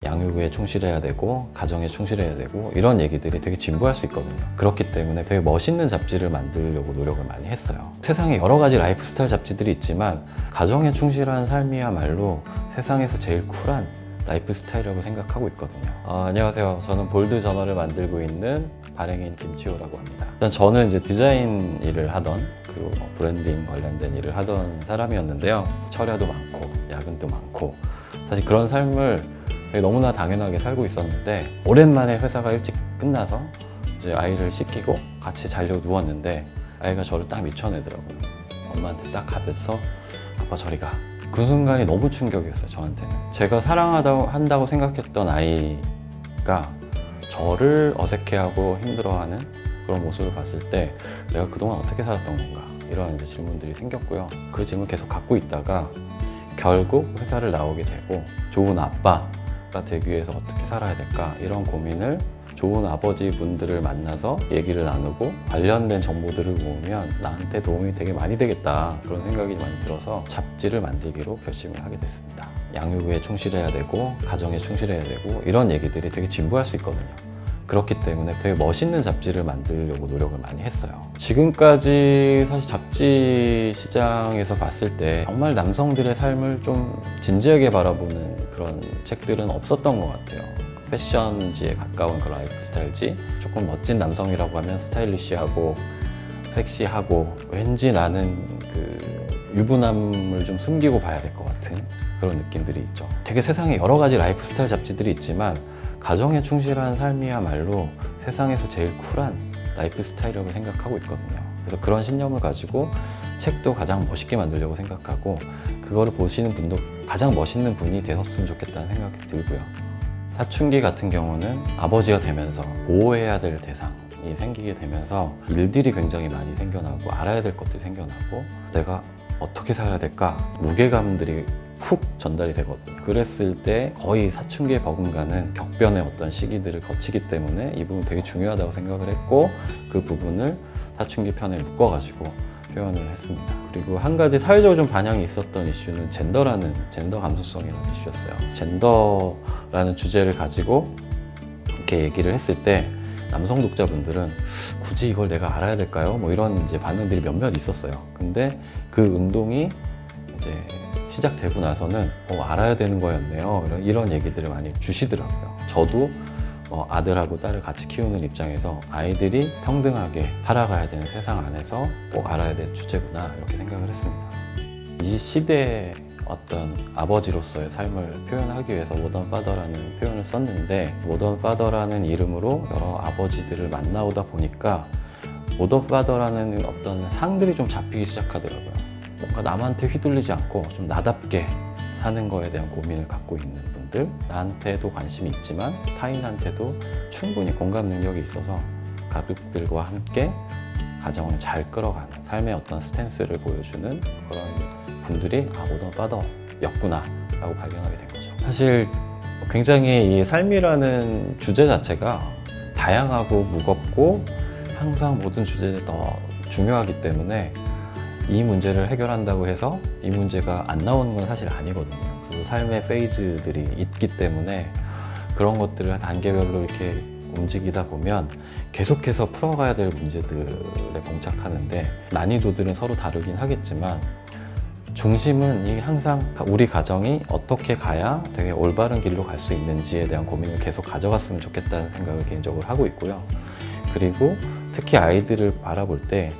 양육에 충실해야 되고 가정에 충실해야 되고 이런 얘기들이 되게 진부할 수 있거든요. 그렇기 때문에 되게 멋있는 잡지를 만들려고 노력을 많이 했어요. 세상에 여러 가지 라이프 스타일 잡지들이 있지만 가정에 충실한 삶이야말로 세상에서 제일 쿨한 라이프 스타일이라고 생각하고 있거든요. 안녕하세요. 저는 볼드 저널을 만들고 있는 발행인 김치호라고 합니다. 일단 저는 이제 디자인 일을 하던 그리고 브랜딩 관련된 일을 하던 사람이었는데요. 철야도 많고 야근도 많고 사실 그런 삶을 되게 너무나 당연하게 살고 있었는데 오랜만에 회사가 일찍 끝나서 이제 아이를 씻기고 같이 자려고 누웠는데 아이가 저를 딱 미쳐내더라고요. 엄마한테 딱 가면서 아빠 저리 가. 그 순간이 너무 충격이었어요, 저한테는. 제가 사랑한다고 생각했던 아이가 저를 어색해하고 힘들어하는 그런 모습을 봤을 때 내가 그동안 어떻게 살았던 건가 이런 이제 질문들이 생겼고요. 그 질문을 계속 갖고 있다가 결국 회사를 나오게 되고 좋은 아빠가 되기 위해서 어떻게 살아야 될까 이런 고민을 좋은 아버지 분들을 만나서 얘기를 나누고 관련된 정보들을 모으면 나한테 도움이 되게 많이 되겠다 그런 생각이 많이 들어서 잡지를 만들기로 결심을 하게 됐습니다. 양육에 충실해야 되고 가정에 충실해야 되고 이런 얘기들이 되게 진부할 수 있거든요. 그렇기 때문에 되게 멋있는 잡지를 만들려고 노력을 많이 했어요. 지금까지 사실 잡지 시장에서 봤을 때 정말 남성들의 삶을 좀 진지하게 바라보는 그런 책들은 없었던 것 같아요. 패션지에 가까운 그런 라이프 스타일지, 조금 멋진 남성이라고 하면 스타일리시하고 섹시하고 왠지 나는 그 유부남을 좀 숨기고 봐야 될 것 같은 그런 느낌들이 있죠. 되게 세상에 여러 가지 라이프 스타일 잡지들이 있지만 가정에 충실한 삶이야말로 세상에서 제일 쿨한 라이프 스타일이라고 생각하고 있거든요. 그래서 그런 신념을 가지고 책도 가장 멋있게 만들려고 생각하고 그거를 보시는 분도 가장 멋있는 분이 되셨으면 좋겠다는 생각이 들고요. 사춘기 같은 경우는 아버지가 되면서 보호해야 될 대상이 생기게 되면서 일들이 굉장히 많이 생겨나고 알아야 될 것들이 생겨나고 내가 어떻게 살아야 될까 무게감들이 훅 전달이 되거든요. 그랬을 때 거의 사춘기에 버금가는 격변의 어떤 시기들을 거치기 때문에 이 부분 되게 중요하다고 생각을 했고 그 부분을 사춘기 편에 묶어가지고 표현을 했습니다. 그리고 한 가지 사회적으로 좀 반향이 있었던 이슈는 젠더 감수성이라는 이슈였어요. 젠더라는 주제를 가지고 이렇게 얘기를 했을 때 남성 독자분들은 굳이 이걸 내가 알아야 될까요? 뭐 이런 이제 반응들이 몇몇 있었어요. 근데 그 운동이 이제 시작되고 나서는 알아야 되는 거였네요. 이런 얘기들을 많이 주시더라고요. 저도 아들하고 딸을 같이 키우는 입장에서 아이들이 평등하게 살아가야 되는 세상 안에서 꼭 알아야 될 주제구나 이렇게 생각을 했습니다. 이 시대의 어떤 아버지로서의 삶을 표현하기 위해서 모던 파더라는 표현을 썼는데 모던 파더라는 이름으로 여러 아버지들을 만나오다 보니까 모던 파더라는 어떤 상들이 좀 잡히기 시작하더라고요. 뭔가 남한테 휘둘리지 않고 좀 나답게 사는 거에 대한 고민을 갖고 있는 분들, 나한테도 관심이 있지만 타인한테도 충분히 공감 능력이 있어서 가족들과 함께 가정을 잘 끌어가는 삶의 어떤 스탠스를 보여주는 그런 분들이 모던 파더였구나 라고 발견하게 된 거죠. 사실 굉장히 이 삶이라는 주제 자체가 다양하고 무겁고 항상 모든 주제들이 더 중요하기 때문에 이 문제를 해결한다고 해서 이 문제가 안 나오는 건 사실 아니거든요. 그리고 삶의 페이즈들이 있기 때문에 그런 것들을 단계별로 이렇게 움직이다 보면 계속해서 풀어가야 될 문제들에 봉착하는데 난이도들은 서로 다르긴 하겠지만 중심은 항상 우리 가정이 어떻게 가야 되게 올바른 길로 갈 수 있는지에 대한 고민을 계속 가져갔으면 좋겠다는 생각을 개인적으로 하고 있고요. 그리고 특히 아이들을 바라볼 때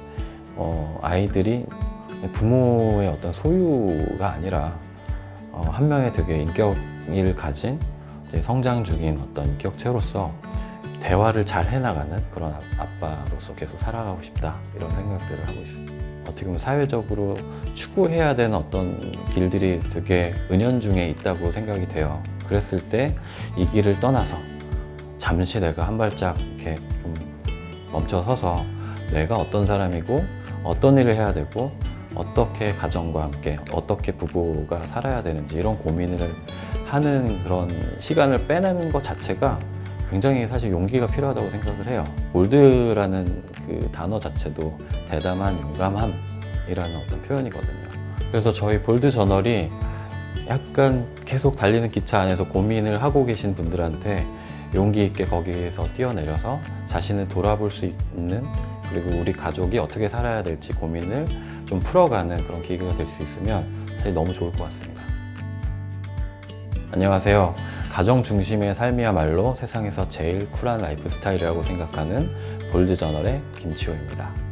아이들이 부모의 어떤 소유가 아니라 한 명의 되게 인격을 가진 성장 중인 어떤 인격체로서 대화를 잘 해나가는 그런 아빠로서 계속 살아가고 싶다 이런 생각들을 하고 있습니다. 어떻게 보면 사회적으로 추구해야 되는 어떤 길들이 되게 은연중에 있다고 생각이 돼요. 그랬을 때 이 길을 떠나서 잠시 내가 한 발짝 이렇게 좀 멈춰서서 내가 어떤 사람이고 어떤 일을 해야 되고 어떻게 가정과 함께 어떻게 부부가 살아야 되는지 이런 고민을 하는 그런 시간을 빼내는 것 자체가 굉장히 사실 용기가 필요하다고 생각을 해요. 볼드라는 그 단어 자체도 대담한 용감함이라는 어떤 표현이거든요. 그래서 저희 볼드 저널이 약간 계속 달리는 기차 안에서 고민을 하고 계신 분들한테 용기 있게 거기에서 뛰어내려서 자신을 돌아볼 수 있는, 그리고 우리 가족이 어떻게 살아야 될지 고민을 좀 풀어가는 그런 기회가 될 수 있으면 사실 너무 좋을 것 같습니다. 안녕하세요. 가정 중심의 삶이야말로 세상에서 제일 쿨한 라이프 스타일이라고 생각하는 볼드저널의 김치호입니다.